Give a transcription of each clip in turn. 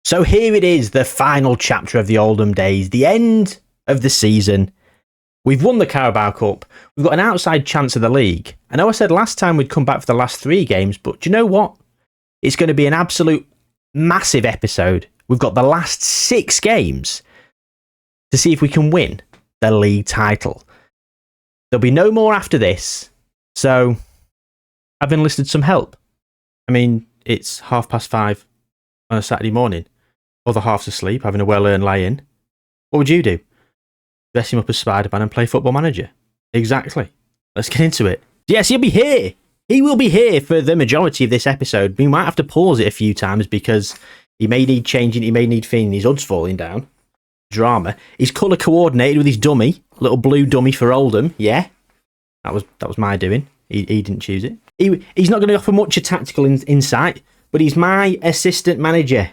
So here it is, the final chapter of the Oldham days, the end of the season. We've won the Carabao Cup. We've got an outside chance of the league. I know I said last time we'd come back for the last 3 games, but do you know what? It's going to be an absolute massive episode. We've got the last 6 games to see if we can win the league title. There'll be no more after this, so I've enlisted some help. I mean, it's 5:30 on a Saturday morning. Other half's asleep, having a well-earned lie-in. What would you do? Dress him up as Spider-Man and play Football Manager? Exactly. Let's get into it. Yes, he'll be here. He will be here for the majority of this episode. We might have to pause it a few times because he may need changing, he may need feeling his HUD's falling down. Drama. He's colour coordinated with his dummy. Little blue dummy for Oldham. Yeah. That was my doing. He didn't choose it. He's not going to offer much of tactical insight, but he's my assistant manager.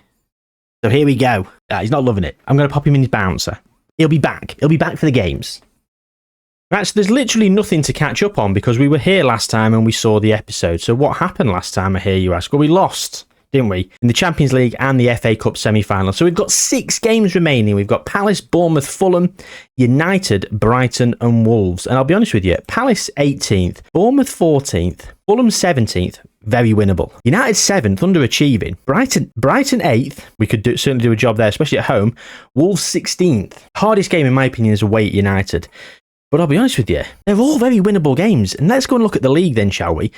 So here we go. He's not loving it. I'm going to pop him in his bouncer. He'll be back. He'll be back for the games. Right, so there's literally nothing to catch up on because we were here last time and we saw the episode. So what happened last time, I hear you ask? Well, we lost, didn't we? In the Champions League and the FA Cup semi-final. So we've got 6 games remaining. We've got Palace, Bournemouth, Fulham, United, Brighton and Wolves. And I'll be honest with you, Palace 18th, Bournemouth 14th, Fulham 17th. Very winnable. United 7th, underachieving. Brighton 8th. We could certainly do a job there, especially at home. Wolves 16th. Hardest game, in my opinion, is away at United. But I'll be honest with you, they're all very winnable games. And let's go and look at the league then, shall we? I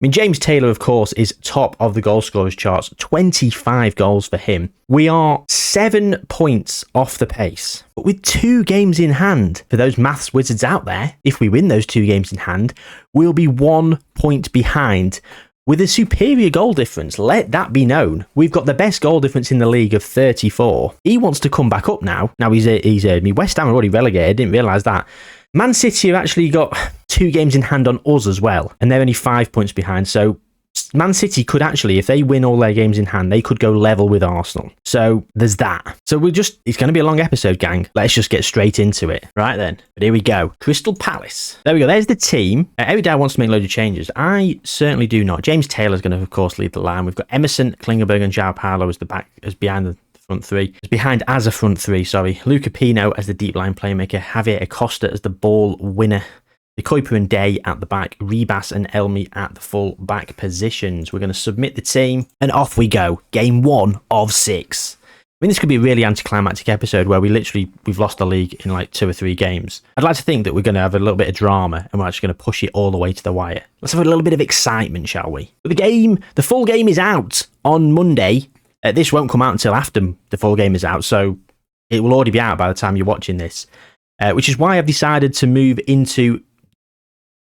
mean, James Taylor, of course, is top of the goal scorers charts. 25 goals for him. We are 7 points off the pace. But with 2 games in hand, for those maths wizards out there, if we win those 2 games in hand, we'll be 1 point behind with a superior goal difference. Let that be known. We've got the best goal difference in the league of 34. He wants to come back up now. Now he's heard me. West Ham are already relegated. Didn't realise that. Man City have actually got 2 games in hand on us as well, and they're only 5 points behind. So Man City could actually, if they win all their games in hand, they could go level with Arsenal. So there's that. So it's going to be a long episode, gang. Let's just get straight into it. Right then. But here we go. Crystal Palace. There we go. There's the team. Every day wants to make loads of changes. I certainly do not. James Taylor's going to, of course, lead the line. We've got Emerson, Klingerberg and Jayhuahua as behind the front 3. As behind as a front 3, sorry. Luca Pino as the deep line playmaker. Javier Acosta as the ball winner. The Kuiper and Day at the back, Ribas and Elmi at the full back positions. We're going to submit the team, and off we go. Game 1 of 6. I mean, this could be a really anticlimactic episode where we've lost the league in like 2 or 3 games. I'd like to think that we're going to have a little bit of drama, and we're actually going to push it all the way to the wire. Let's have a little bit of excitement, shall we? But the full game is out on Monday. This won't come out until after the full game is out, so it will already be out by the time you're watching this. Which is why I've decided to move into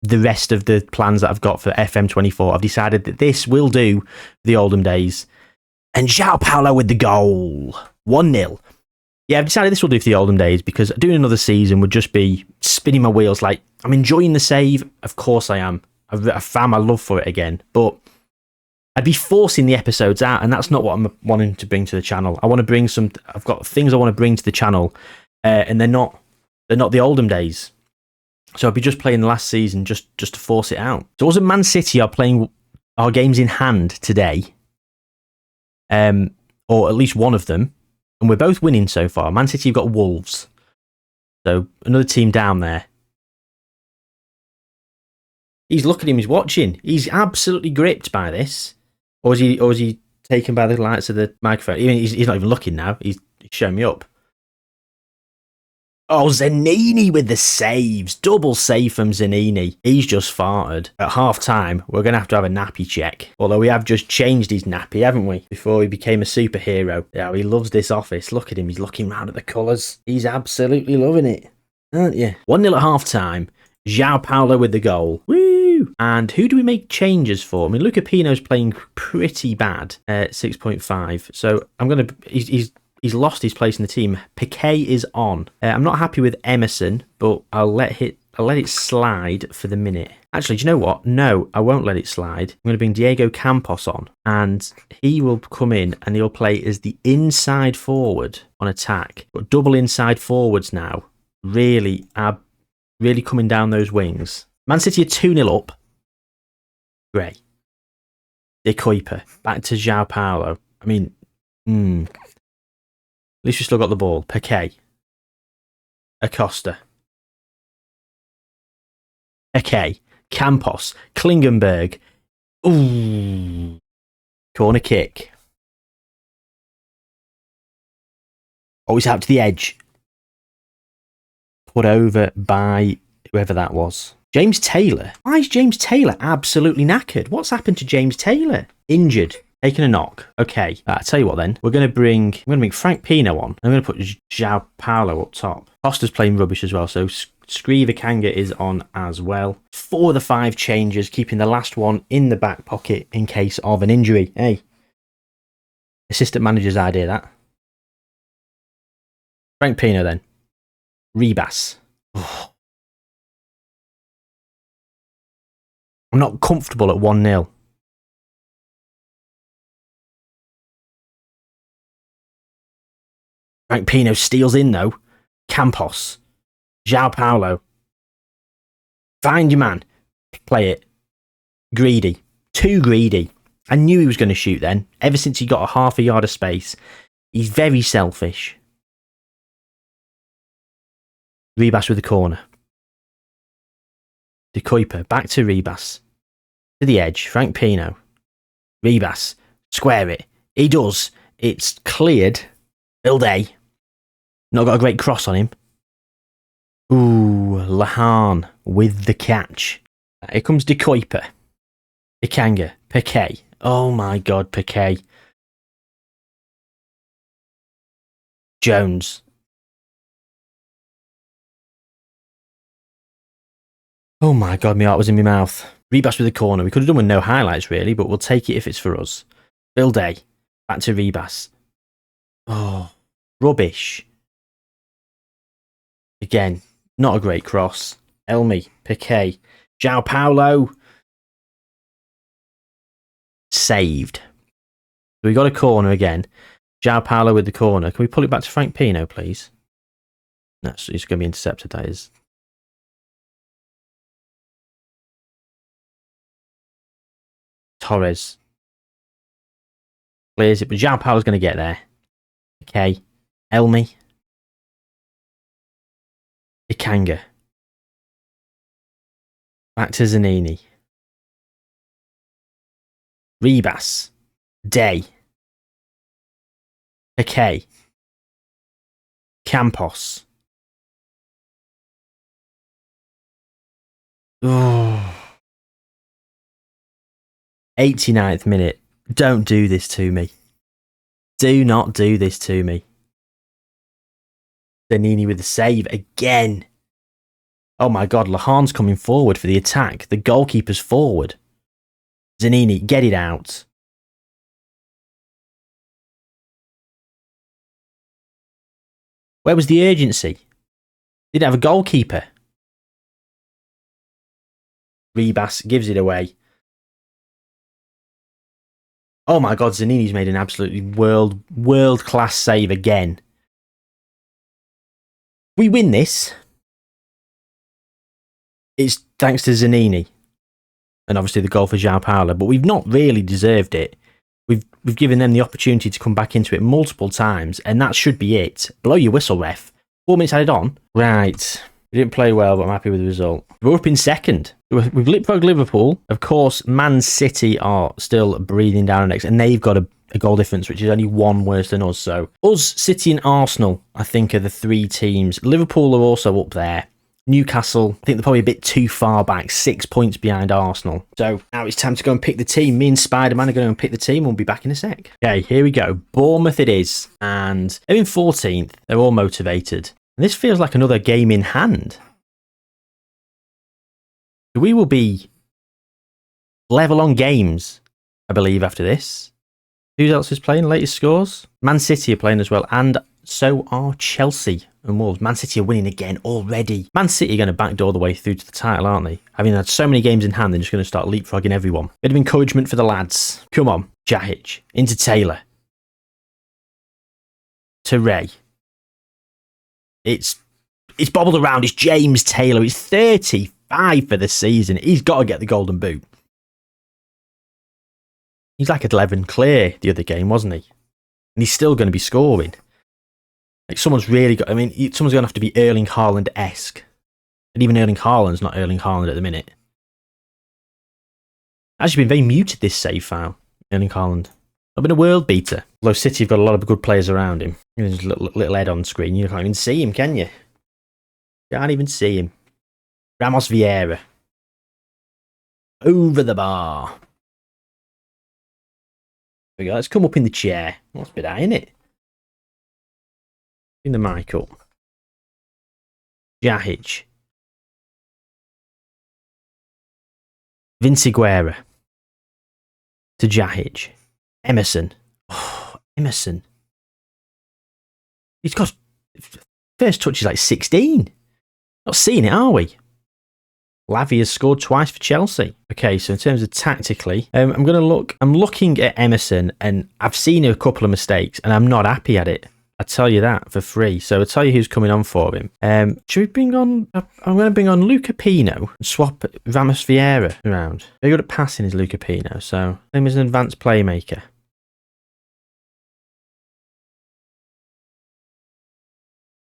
the rest of the plans that I've got for FM24. I've decided that this will do the Oldham days. And Jayhuahua with the goal. 1-0. Yeah, I've decided this will do for the Oldham days because doing another season would just be spinning my wheels. Like, I'm enjoying the save. Of course I am. I found my love for it again. But I'd be forcing the episodes out, and that's not what I'm wanting to bring to the channel. I've got things I want to bring to the channel, and they're not the Oldham days. So I'd be just playing the last season just to force it out. So wasn't Man City are playing our games in hand today, or at least one of them, and we're both winning so far. Man City have got Wolves, so another team down there. He's looking at him. He's watching. He's absolutely gripped by this, or is he taken by the lights of the microphone? He's not even looking now. He's showing me up. Oh, Zanini with the saves. Double save from Zanini. He's just farted. At half-time, we're going to have a nappy check. Although we have just changed his nappy, haven't we? Before he became a superhero. Yeah, he loves this office. Look at him. He's looking round at the colours. He's absolutely loving it. Aren't you? 1-0 at half-time. Jayhuahua with the goal. Woo! And who do we make changes for? I mean, Luca Pino's playing pretty bad at 6.5. So I'm going to... He's lost his place in the team. Piqué is on. I'm not happy with Emerson, but I'll let it slide for the minute. Actually, do you know what? No, I won't let it slide. I'm going to bring Diego Campos on, and he will come in and he'll play as the inside forward on attack. But double inside forwards now. Really coming down those wings. Man City are 2-0 up. Great. De Kuiper. Back to João Paulo. I mean, least we still got the ball. Piqué. Acosta. Piqué. Campos. Klingenberg. Ooh. Corner kick. Always out to the edge. Put over by whoever that was. James Taylor. Why is James Taylor absolutely knackered? What's happened to James Taylor? Injured. Taking a knock. Okay. I'll tell you what then. I'm going to bring Frank Pino on. I'm going to put Jayhuahua up top. Costa's playing rubbish as well. So Screever Kanga is on as well. 4 of the 5 changes, keeping the last one in the back pocket in case of an injury. Hey. Assistant manager's idea, that. Frank Pino then. Ribas. Oh. I'm not comfortable at 1-0. Frank Pino steals in though. Campos. João Paulo. Find your man. Play it. Greedy. Too greedy. I knew he was going to shoot then. Ever since he got a half a yard of space. He's very selfish. Ribas with the corner. De Kuiper. Back to Ribas. To the edge. Frank Pino. Ribas. Square it. He does. It's cleared. Ilday. Not got a great cross on him. Ooh, Lahan with the catch. Here comes De Kuiper. Ikanga. Piqué. Oh my god, Piqué. Jones. Oh my god, my heart was in my mouth. Ribas with the corner. We could have done with no highlights really, but we'll take it if it's for us. Ilday. Back to Ribas. Oh, rubbish. Again, not a great cross. Elmi, Piqué, João Paulo. Saved. We got a corner again. João Paulo with the corner. Can we pull it back to Frank Pino, please? No, it's going to be intercepted, that is. Torres. Clears it, but João Paulo's going to get there. Okay. Elmi. Ikanga. Back to Zanini. Ribas. Day. Piqué. Campos. Oh. 89th minute. Don't do this to me. Do not do this to me. Zanini with the save again. Oh my god, Lahan's coming forward for the attack. The goalkeeper's forward. Zanini, get it out. Where was the urgency? Didn't have a goalkeeper. Ribas gives it away. Oh my god, Zanini's made an absolutely world-class save again. We win this. It's thanks to Zanini. And obviously the goal for João Paulo, but we've not really deserved it. We've given them the opportunity to come back into it multiple times, and that should be it. Blow your whistle, ref. 4 minutes added on. Right. We didn't play well, but I'm happy with the result. We're up in second. We've leapfrogged Liverpool. Of course, Man City are still breathing down our necks, and they've got a goal difference, which is only 1 worse than us. So, us, City and Arsenal, I think, are the 3 teams. Liverpool are also up there. Newcastle, I think they're probably a bit too far back, 6 points behind Arsenal. So now it's time to go and pick the team. Me and Spider-Man are going to go and pick the team. We'll be back in a sec. Okay, here we go. Bournemouth it is. And they're in 14th. They're all motivated. And this feels like another game in hand. We will be level on games, I believe, after this. Who else is playing? Latest scores? Man City are playing as well. And so are Chelsea and Wolves. Man City are winning again already. Man City are going to backdoor the way through to the title, aren't they? Having had so many games in hand, they're just going to start leapfrogging everyone. Bit of encouragement for the lads. Come on. Jahic. Into Taylor. To Ray. It's bobbled around. It's James Taylor. He's 35 for the season. He's got to get the golden boot. He's like 11 clear the other game, wasn't he? And he's still going to be scoring. Like someone's really got. I mean, someone's going to have to be Erling Haaland-esque, and even Erling Haaland's not Erling Haaland at the minute. Actually, been very muted this save file. Erling Haaland. I've been a world beater. Although City have got a lot of good players around him. There's a little head on screen. You can't even see him, can you? Can't even see him. Ramos Vieira. Over the bar. There we go. Let's come up in the chair. That's a bit high, isn't it? In the mic up. Jahic. Vince Guerra. To Jahic. Emerson. Oh, Emerson. He's got first touch is like 16. Not seeing it, are we? Lavia has scored twice for Chelsea. Okay, so in terms of tactically, I'm looking at Emerson, and I've seen a couple of mistakes, and I'm not happy at it. I tell you that for free. So I'll tell you who's coming on for him. Should we bring on? I'm going to bring on Luca Pino and swap Ramos Vieira around. Very good at passing is Luca Pino, so him as an advanced playmaker.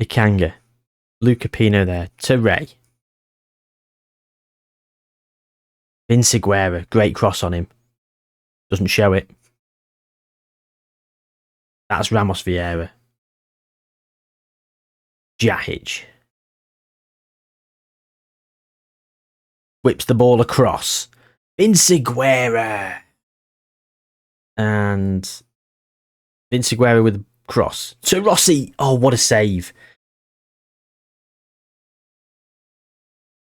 Ikanga, Luca Pino there to Ray. Vince Guerra, great cross on him. Doesn't show it. That's Ramos Vieira. Jahic. Whips the ball across. Vince Guerra. And Vince Guerra with a cross. To Rossi. Oh, what a save.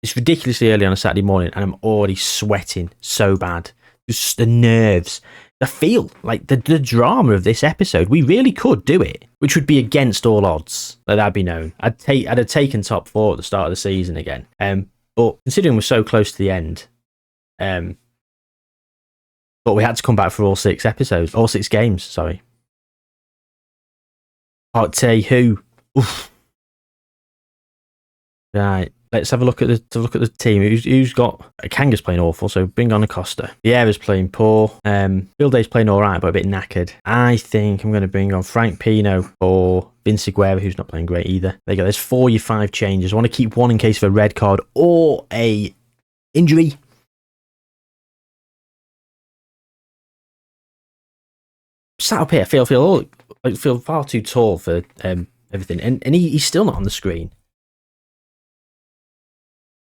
It's ridiculously early on a Saturday morning and I'm already sweating so bad. Just the nerves. I feel like the drama of this episode, we really could do it, which would be against all odds. Let that be known. I'd have taken top 4 at the start of the season again. But considering we're so close to the end, but we had to come back for all 6 games, sorry. Partey, who? Oof. Right. Let's have a look at the team. Who's got Kanga's playing awful, so bring on Acosta. Vieira's playing poor. Bilday's playing alright, but a bit knackered. I think I'm going to bring on Frank Pino or Vince Guerra, who's not playing great either. There you go. There's 5 changes. I want to keep one in case of a red card or a injury. Sat up here, I feel far too tall for everything, and he's still not on the screen.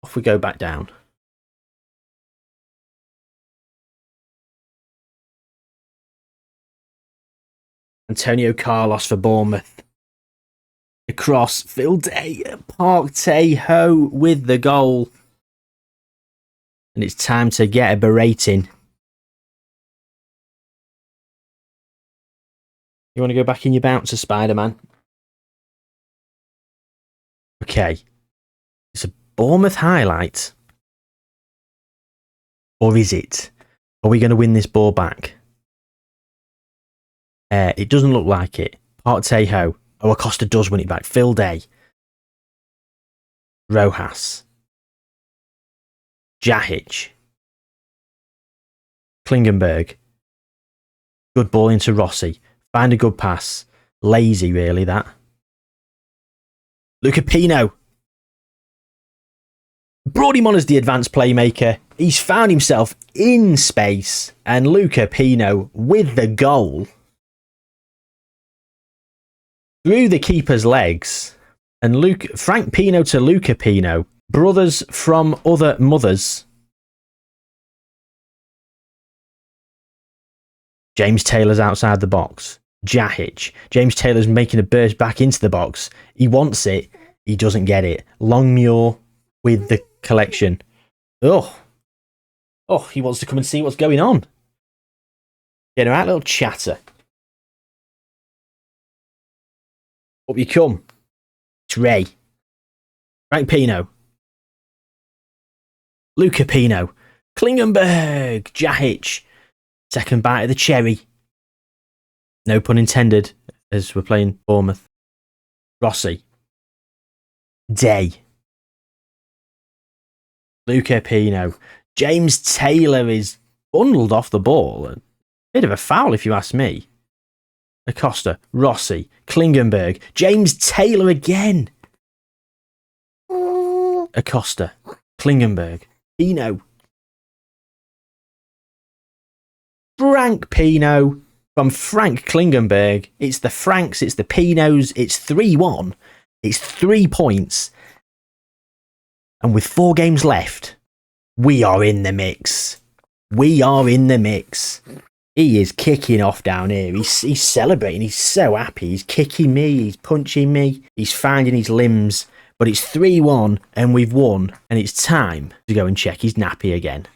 Off we go back down. Antonio Carlos for Bournemouth. Across, Phil Day, Partey with the goal. And it's time to get a berating. You want to go back in your bouncer, Spider-Man? Okay. It's a Bournemouth highlight? Or is it? Are we going to win this ball back? It doesn't look like it. Partey. Oh, Acosta does win it back. Phil Day. Rojas. Jahic. Klingenberg. Good ball into Rossi. Find a good pass. Lazy, really, that. Luca Pino. Brought him on as the advanced playmaker. He's found himself in space. And Luca Pino with the goal. Through the keeper's legs. And Frank Pino to Luca Pino. Brothers from other mothers. James Taylor's outside the box. Jahic. James Taylor's making a burst back into the box. He wants it. He doesn't get it. Longmuir with the collection. Oh, he wants to come and see what's going on. Get him out, little chatter. Up you come. It's Ray. Frank Pino. Luca Pino. Klingenberg. Jahic. Second bite of the cherry. No pun intended, as we're playing Bournemouth. Rossi. Day. Luca Pino. James Taylor is bundled off the ball. A bit of a foul, if you ask me. Acosta, Rossi, Klingenberg, James Taylor again. Acosta, Klingenberg, Pino. Frank Pino from Frank Klingenberg. It's the Franks, it's the Pinos, it's 3-1. It's 3 points. And with 4 games left, we are in the mix. We are in the mix. He is kicking off down here. He's celebrating. He's so happy. He's kicking me. He's punching me. He's finding his limbs. But it's 3-1 and we've won. And it's time to go and check his nappy again.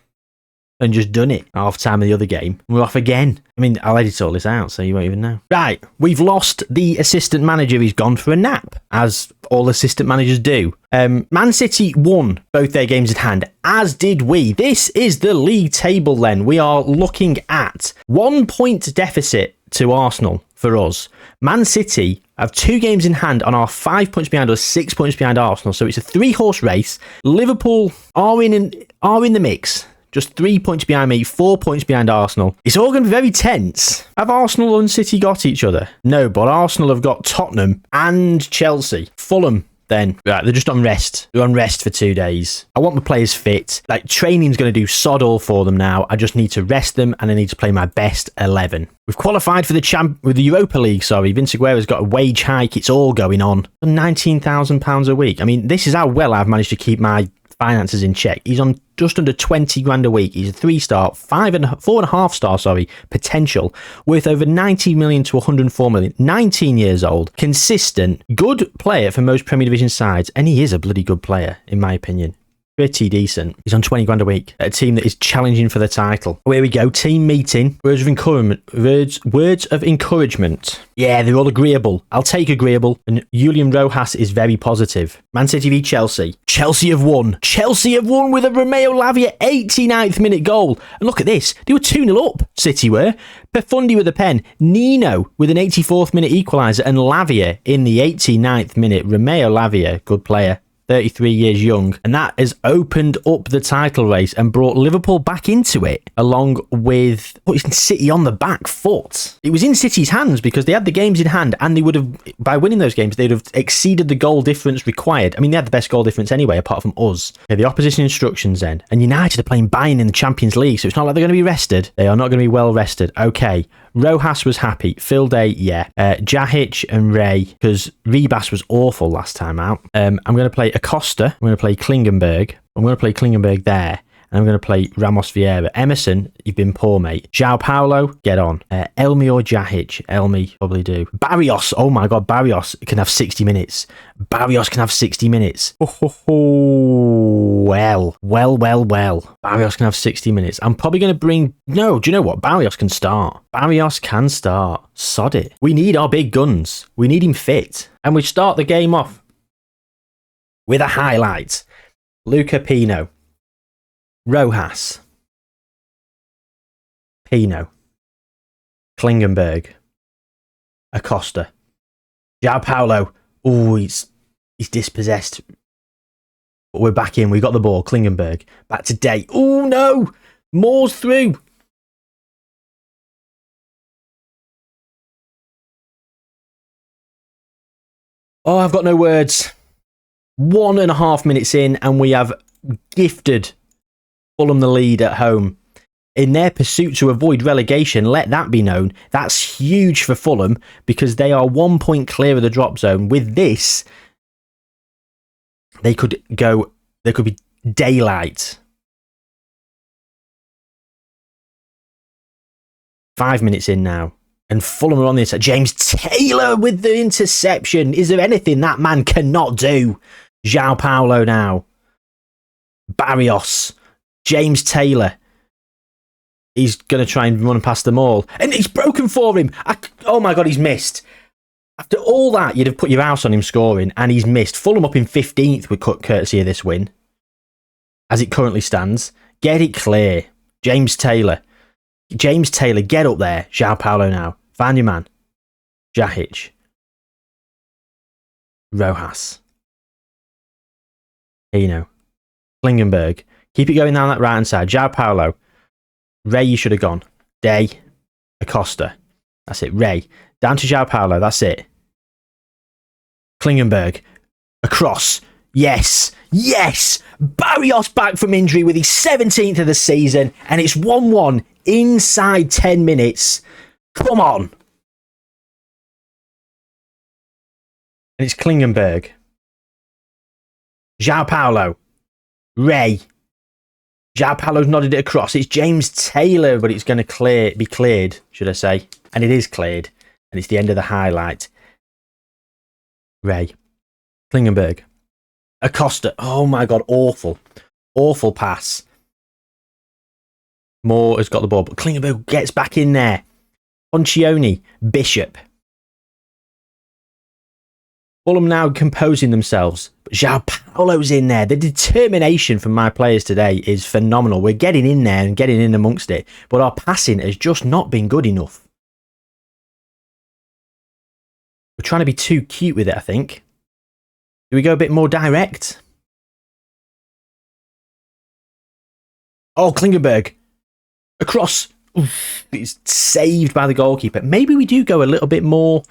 And just done it. Half time of the other game. We're off again. I mean, I'll edit all this out so you won't even know. Right. We've lost the assistant manager. He's gone for a nap, as all assistant managers do. Man City won both their games at hand, as did we. This is the league table then. We are looking at 1 point deficit to Arsenal for us. Man City have 2 games in hand and are 5 points behind us, 6 points behind Arsenal. So it's a 3-horse race. Liverpool are in the mix. Just 3 points behind me, 4 points behind Arsenal. It's all going to be very tense. Have Arsenal and City got each other? No, but Arsenal have got Tottenham and Chelsea. Fulham, then. Right, they're just on rest. They're on rest for 2 days. I want my players fit. Like, training's going to do sod all for them now. I just need to rest them and I need to play my best 11. We've qualified for the Europa League, sorry. Vince Aguero's got a wage hike. It's all going on. £19,000 a week. I mean, this is how well I've managed to keep my finances in check. He's on just under 20 grand a week. He's a 3-star, 4.5 star, potential, worth over 90 million to 104 million. 19 years old, consistent, good player for most Premier Division sides, and he is a bloody good player, in my opinion. Pretty decent. He's on 20 grand a week at a team that is challenging for the title. Oh, here we go. Team meeting. Words of encouragement. Words of encouragement. Yeah, they're all agreeable. I'll take agreeable. And Julian Rojas is very positive. Man City v Chelsea. Chelsea have won. Chelsea have won with a Romeo Lavia 89th minute goal. And look at this. They were 2-0 up. City were. Perfundi with a pen. Nino with an 84th minute equaliser. And Lavia in the 89th minute. Romeo Lavia, good player. 33 years young, and that has opened up the title race and brought Liverpool back into it, along with City on the back foot. It was in City's hands because they had the games in hand, and they would have, by winning those games, they'd have exceeded the goal difference required. I mean, they had the best goal difference anyway, apart from us. Okay, the opposition instructions then, and United are playing Bayern in the Champions League, so it's not like they're going to be rested. They are not going to be well rested. Okay. Rojas was happy. Phil Day, yeah. Jahic and Ray, because Ribas was awful last time out. I'm going to play Acosta. I'm going to play Klingenberg. I'm going to play Klingenberg there. And I'm going to play Ramos Vieira. Emerson, you've been poor, mate. João Paulo, get on. Elmi or Jahic? Elmi, probably do. Barrios, oh my God, Barrios can have 60 minutes. Barrios can have 60 minutes. Well. Barrios can have 60 minutes. I'm probably going to bring... No, do you know what? Barrios can start. Barrios can start. Sod it. We need our big guns. We need him fit. And we start the game off with a highlight. Luca Pino. Rojas, Pino, Klingenberg, Acosta, João Paulo. Oh, he's dispossessed. But we're back in. We got the ball. Klingenberg back to Day. Oh no, Moore's through. Oh, I've got no words. 1.5 minutes in, and we have gifted Fulham the lead at home. In their pursuit to avoid relegation, let that be known. That's huge for Fulham because they are 1 point clear of the drop zone. With this, there could be daylight. 5 minutes in now. And Fulham are on the inside. James Taylor with the interception. Is there anything that man cannot do? João Paulo now. Barrios. James Taylor. He's going to try and run past them all. And it's broken for him. Oh my God, he's missed. After all that, you'd have put your house on him scoring, and he's missed. Fulham up in 15th with courtesy of this win. As it currently stands. Get it clear. James Taylor. James Taylor, get up there. João Paulo now. Find your man. Jahic. Rojas. Pino. Klingenberg. Keep it going down that right hand side. João Paulo. Ray, you should have gone. Day. Acosta. That's it. Ray. Down to Jayhuahua. That's it. Klingenberg. Across. Yes. Yes. Barrios back from injury with his 17th of the season. And it's 1-1 inside 10 minutes. Come on. And it's Klingenberg. Jayhuahua. Ray. Jayhuahua's nodded it across. It's James Taylor, but it's going to be cleared, should I say. And it is cleared. And it's the end of the highlight. Ray. Klingenberg. Acosta. Oh my God, awful. Awful pass. Moore has got the ball, but Klingenberg gets back in there. Poncioni. Bishop. Oldham now composing themselves. But Jayhuahua's in there. The determination from my players today is phenomenal. We're getting in there and getting in amongst it. But our passing has just not been good enough. We're trying to be too cute with it, I think. Do we go a bit more direct? Oh, Klingenberg. Across. Oof, it's saved by the goalkeeper. Maybe we do go a little bit more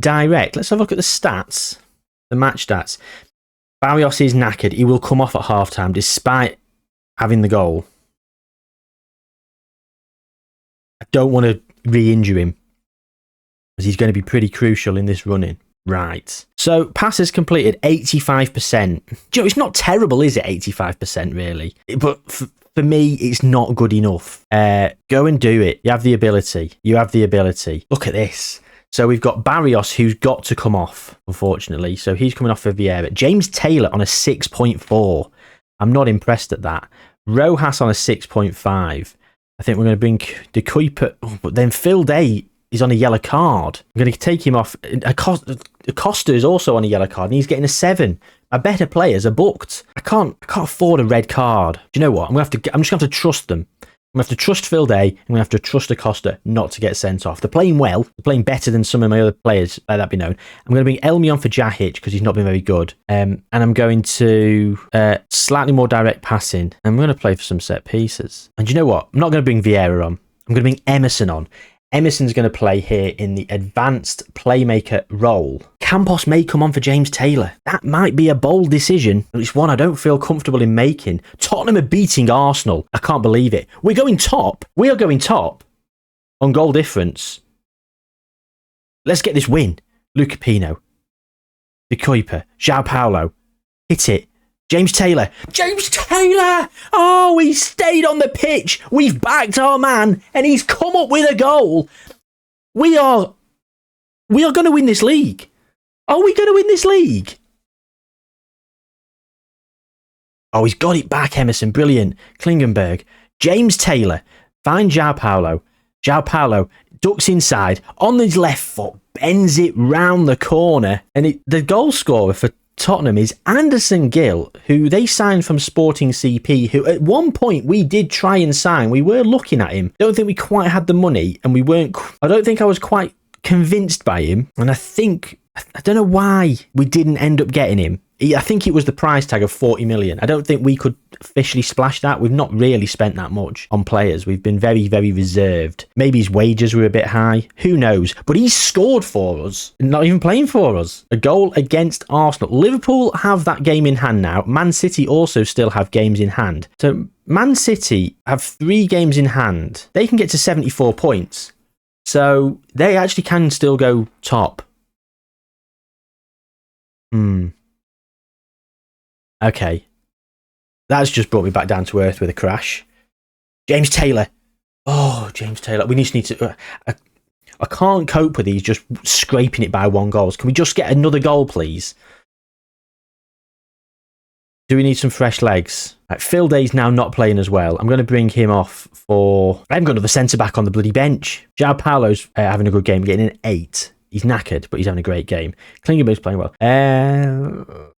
direct. Let's have a look at the stats. The match stats. Barrios is knackered. He will come off at half-time despite having the goal. I don't want to re-injure him, because he's going to be pretty crucial in this run-in. Right. So, passes completed 85%. Do you know, it's not terrible, is it? 85%, really. But for me, it's not good enough. Go and do it. You have the ability. You have the ability. Look at this. So, we've got Barrios, who's got to come off, unfortunately. So, he's coming off for Vieira. James Taylor on a 6.4. I'm not impressed at that. Rojas on a 6.5. I think we're going to bring De Kuiper. Oh, but then Phil Day is on a yellow card. I'm going to take him off. Acosta is also on a yellow card, and he's getting a 7. My better players are booked. I can't afford a red card. Do you know what? I'm just going to have to trust them. I'm going to have to trust Phil Day. I'm going to have to trust Acosta not to get sent off. They're playing well. They're playing better than some of my other players, let that be known. I'm going to bring Elmi on for Jahic because he's not been very good. And I'm going to slightly more direct passing. I'm going to play for some set pieces. And you know what? I'm not going to bring Vieira on. I'm going to bring Emerson on. Emerson's going to play here in the advanced playmaker role. Campos may come on for James Taylor. That might be a bold decision, but it's one I don't feel comfortable in making. Tottenham are beating Arsenal. I can't believe it. We're going top. We are going top on goal difference. Let's get this win. Luca Pino. De Kuiper. Jayhuahua. Hit it. James Taylor. James Taylor! Oh, he stayed on the pitch. We've backed our man, and he's come up with a goal. We are going to win this league. Are we going to win this league? Oh, he's got it back, Emerson. Brilliant. Klingenberg. James Taylor. Find Jayhuahua. Jayhuahua ducks inside on his left foot, bends it round the corner, and the goal scorer for Tottenham is Anderson Gill, who they signed from Sporting CP, who at one point we did try and sign. We were looking at him. Don't think we quite had the money, and I don't think I was quite convinced by him. And I don't know why we didn't end up getting him. I think it was the price tag of 40 million. I don't think we could officially splash that. We've not really spent that much on players. We've been very, very reserved. Maybe his wages were a bit high. Who knows? But he's scored for us. Not even playing for us. A goal against Arsenal. Liverpool have that game in hand now. Man City also still have games in hand. So Man City have 3 games in hand. They can get to 74 points. So they actually can still go top. Okay. That's just brought me back down to earth with a crash. James Taylor. Oh, James Taylor. We just need to... I can't cope with these just scraping it by 1 goal. Can we just get another goal, please? Do we need some fresh legs? Right, Phil Day's now not playing as well. I'm going to bring him off for... I haven't got another centre-back on the bloody bench. Jayhuahua's having a good game, getting an 8. He's knackered, but he's having a great game. Klingenberg's playing well.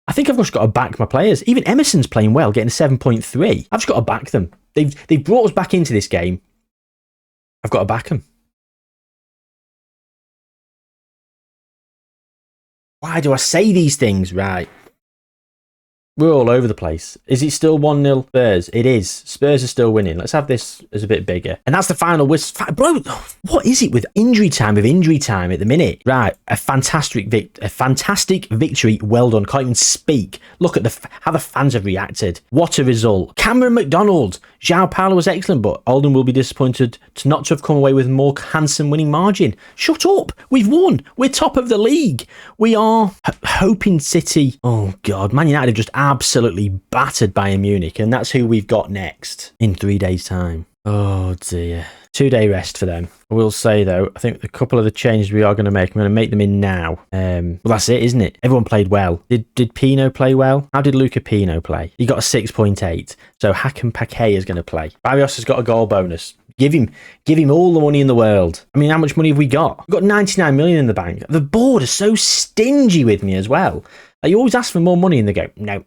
I think I've just got to back my players. Even Emerson's playing well, getting a 7.3. I've just got to back them. They've brought us back into this game. I've got to back them. Why do I say these things? Right. We're all over the place. Is it still 1-0 Spurs? It is. Spurs are still winning. Let's have this as a bit bigger. And that's the final whistle. Bro, what is it with injury time at the minute? Right, a fantastic victory. Well done. Can't even speak. Look at how the fans have reacted. What a result. Cameron McDonald. Jayhuahua was excellent, but Oldham will be disappointed not to have come away with a more handsome winning margin. Shut up. We've won. We're top of the league. We are hoping City. Oh, God. Man United have just absolutely battered Bayern Munich, and that's who we've got next in 3 days' time. Oh, dear. 2-day rest for them. I will say, though, I think a couple of the changes we are going to make, I'm going to make them in now. Well, that's it, isn't it? Everyone played well. Did Pino play well? How did Luca Pino play? He got a 6.8. So Hakan Paquet is going to play. Barrios has got a goal bonus. Give him all the money in the world. I mean, how much money have we got? We've got 99 million in the bank. The board is so stingy with me as well. You always ask for more money and they go, no.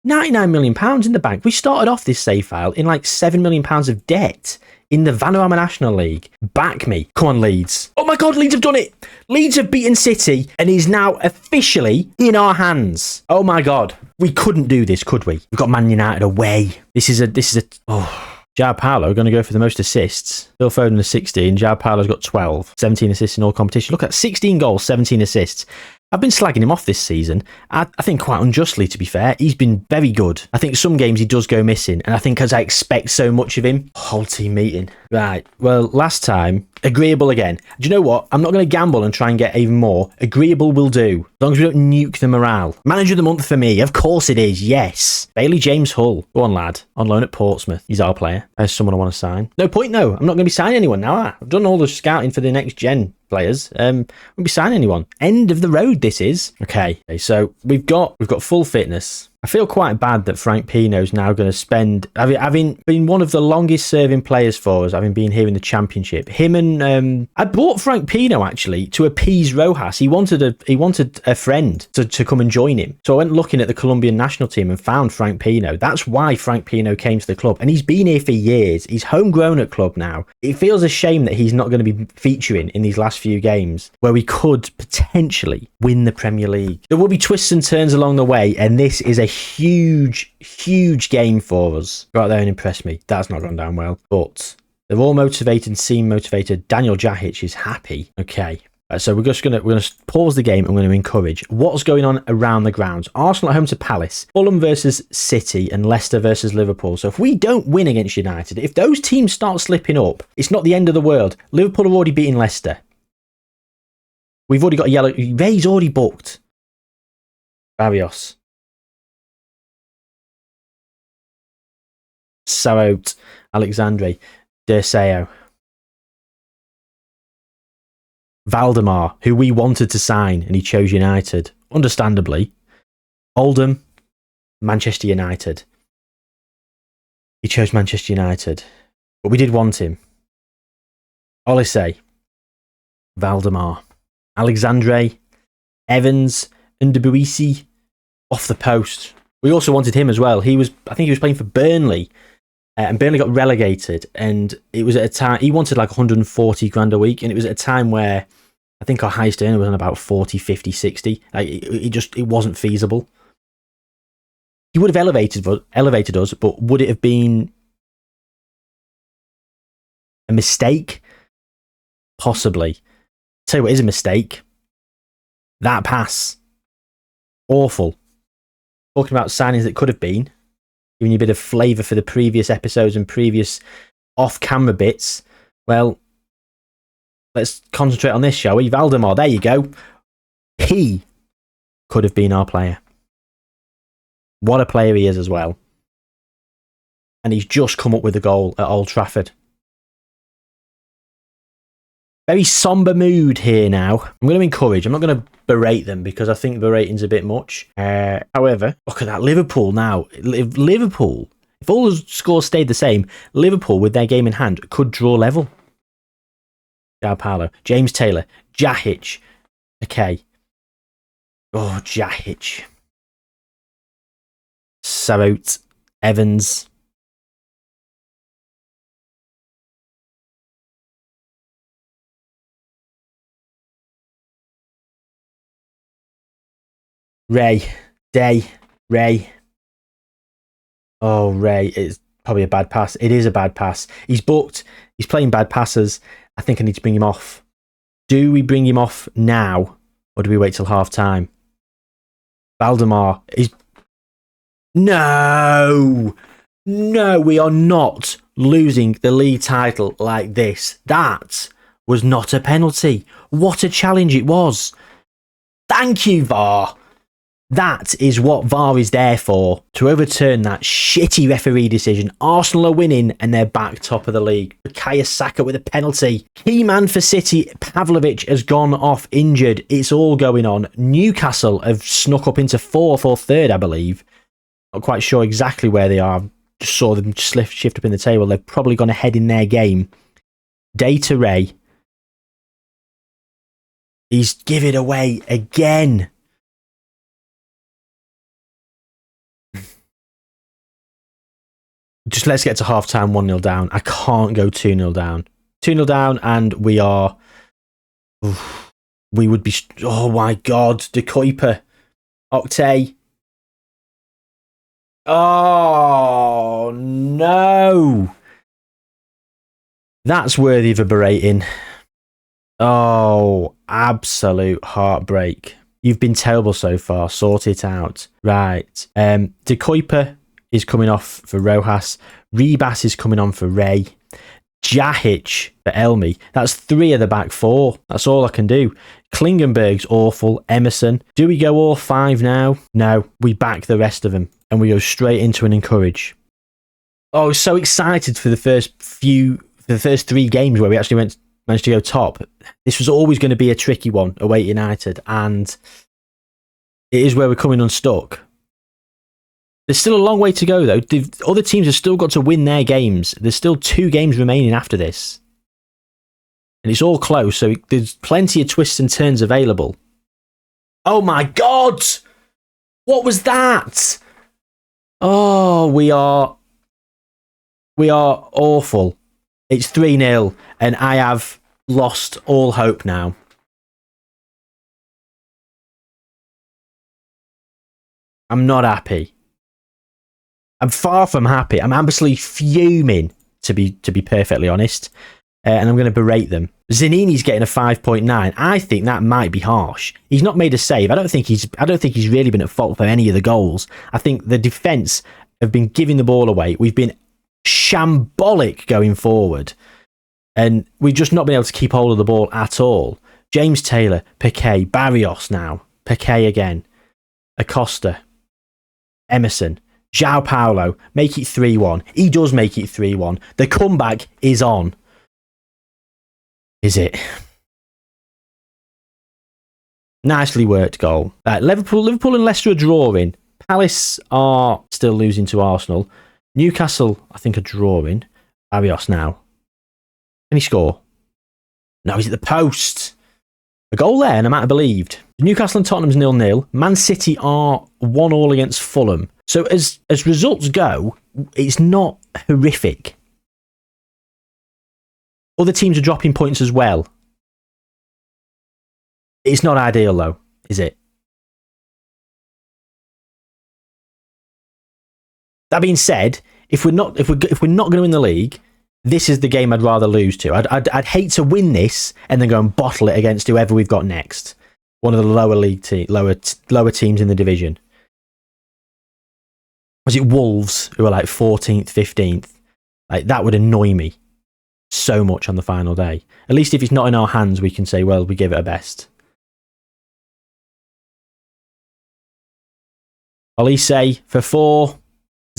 99 million pounds in the bank. We started off this save file in like 7 million pounds of debt in the Vanarama National League. Back me. Come on, Leeds. Oh my God, Leeds have done it. Leeds have beaten City and is now officially in our hands. Oh my God. We couldn't do this, could we? We've got Man United away. This is a Jayhuahua going to go for the most assists. Phil Foden has 16. Jayhuahua's got 12. 17 assists in all competition. Look at 16 goals, 17 assists. I've been slagging him off this season. I think quite unjustly, to be fair. He's been very good. I think some games he does go missing, and I think as I expect so much of him. Whole team meeting. Right, well, last time, agreeable again. Do you know what? I'm not going to gamble and try and get even more. Agreeable will do, as long as we don't nuke the morale. Manager of the month for me. Of course it is, yes. Bailey James Hull. Go on, lad. On loan at Portsmouth. He's our player. There's someone I want to sign. No point, no. I'm not going to be signing anyone now. I've done all the scouting for the next gen players. Won't be signing anyone. End of the road, this is. Okay, so we've got full fitness. I feel quite bad that Frank Pino's now going to spend, having been one of the longest serving players for us, having been here in the Championship. Him and I bought Frank Pino actually to appease Rojas. He wanted a friend to come and join him. So I went looking at the Colombian national team and found Frank Pino. That's why Frank Pino came to the club, and he's been here for years. He's homegrown at club now. It feels a shame that he's not going to be featuring in these last few games where we could potentially win the Premier League. There will be twists and turns along the way, and this is a huge game for us. Go out there and impress me. That's not gone down well, but they're all motivated, seem motivated. Daniel Jahic is happy. Okay. So we're going to pause the game and we're going to encourage what's going on around the grounds. Arsenal at home to Palace, Fulham versus City, and Leicester versus Liverpool. So if we don't win against United, if those teams start slipping up, it's not the end of the world. Liverpool have already beaten Leicester. We've already got a yellow. Ray's already booked. Barrios. Sarraute, Alexandre, Derseo. Valdemar, who we wanted to sign, and he chose United. Understandably. Oldham, Manchester United. He chose Manchester United. But we did want him. Olise, Valdemar, Alexandre, Evans, and Debussy off the post. We also wanted him as well. I think he was playing for Burnley. And Burnley got relegated, and it was at a time he wanted like 140 grand a week, and it was at a time where I think our highest earner was on about 40, 50, 60. Like it wasn't feasible. He would have elevated us, but would it have been a mistake? Possibly. Tell you what is a mistake. That pass. Awful. Talking about signings that could have been. Giving you a bit of flavour for the previous episodes and previous off-camera bits. Well, let's concentrate on this, shall we? Valdemar, there you go. He could have been our player. What a player he is as well. And he's just come up with a goal at Old Trafford. Very sombre mood here now. I'm going to encourage. I'm not going to berate them because I think berating's a bit much. However, look at that. Liverpool now. If all the scores stayed the same, Liverpool, with their game in hand, could draw level. Jayhuahua, James Taylor, Jahic. Okay. Oh, Jahic. Sarraute, Evans. Ray. Oh, Ray, it's probably a bad pass. It is a bad pass. He's booked. He's playing bad passes. I think I need to bring him off. Do we bring him off now, or do we wait till half time? Valdemar is... No! No, we are not losing the league title like this. That was not a penalty. What a challenge it was. Thank you, VAR. That is what VAR is there for, to overturn that shitty referee decision. Arsenal are winning and they're back top of the league. Bukayo Saka with a penalty. Key man for City, Pavlovic, has gone off injured. It's all going on. Newcastle have snuck up into 4th or 3rd, I believe. Not quite sure exactly where they are. Just saw them shift up in the table. They've probably gone ahead in their game. Data Ray. He's give it away again. Just let's get to half time 1-0 down. I can't go 2-0 down. 2-0 down, and we are. We would be. Oh my God. De Kuiper. Octay. Oh no. That's worthy of a berating. Oh, absolute heartbreak. You've been terrible so far. Sort it out. Right. De Kuiper is coming off for Rojas. Rebas is coming on for Ray. Jahic for Elmi. That's 3 of the back 4. That's all I can do. Klingenberg's awful. Emerson. Do we go all 5 now? No. We back the rest of them. And we go straight into an encourage. Oh, I was so excited for the first 3 games where we actually managed to go top. This was always going to be a tricky one away at United. And it is where we're coming unstuck. There's still a long way to go, though. The other teams have still got to win their games. There's still 2 games remaining after this. And it's all close, so there's plenty of twists and turns available. Oh my God! What was that? Oh, we are awful. It's 3-0, and I have lost all hope now. I'm not happy. I'm far from happy. I'm absolutely fuming, to be perfectly honest. And I'm going to berate them. Zanini's getting a 5.9. I think that might be harsh. He's not made a save. I don't think he's really been at fault for any of the goals. I think the defence have been giving the ball away. We've been shambolic going forward. And we've just not been able to keep hold of the ball at all. James Taylor, Piqué, Barrios now. Piqué again. Acosta. Emerson. João Paulo, make it 3-1. He does make it 3-1. The comeback is on. Is it? Nicely worked goal. Liverpool and Leicester are drawing. Palace are still losing to Arsenal. Newcastle, I think, are drawing. Barrios now. Can he score? No, he's at the post. A goal there, and I might have believed. Newcastle and Tottenham's 0-0. Man City are 1-1 against Fulham. So as results go, it's not horrific. Other teams are dropping points as well. It's not ideal though, is it? That being said, if we're not going to win the league, this is the game I'd rather lose to. I'd hate to win this and then go and bottle it against whoever we've got next. One of the lower teams in the division. Was it Wolves who were like 14th, 15th? Like that would annoy me so much on the final day. At least if it's not in our hands, we can say, well, we gave it our best. Olise for 4.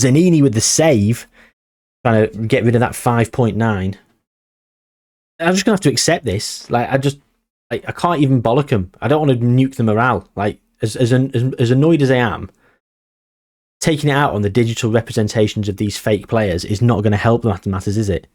Zanini with the save. Trying to get rid of that 5.9. I'm just going to have to accept this. I can't even bollock them. I don't want to nuke the morale. Like, as annoyed as I am, taking it out on the digital representations of these fake players is not going to help the matters, is it?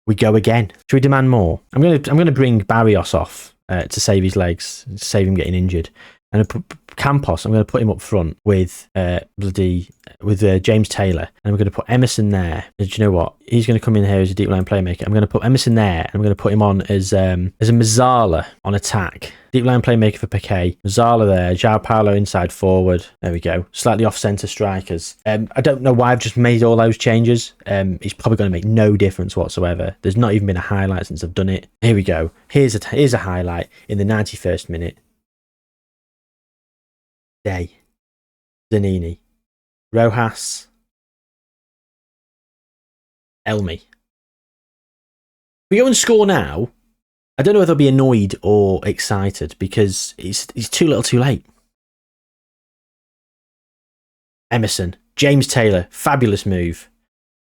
We go again. Should we demand more? I'm going to bring Barrios off to save his legs, save him getting injured. And I put Campos, I'm going to put him up front with James Taylor. And I'm going to put Emerson there. Do you know what? He's going to come in here as a deep line playmaker. I'm going to put Emerson there. And I'm going to put him on as a Mazzala on attack. Deep line playmaker for Piqué. Mazzala there. João Paulo inside forward. There we go. Slightly off-centre strikers. I don't know why I've just made all those changes. It's probably going to make no difference whatsoever. There's not even been a highlight since I've done it. Here we go. Here's a highlight in the 91st minute. Day. Zanini. Rojas. Elmi. We go and score now. I don't know whether I'll be annoyed or excited because it's too little too late. Emerson. James Taylor. Fabulous move.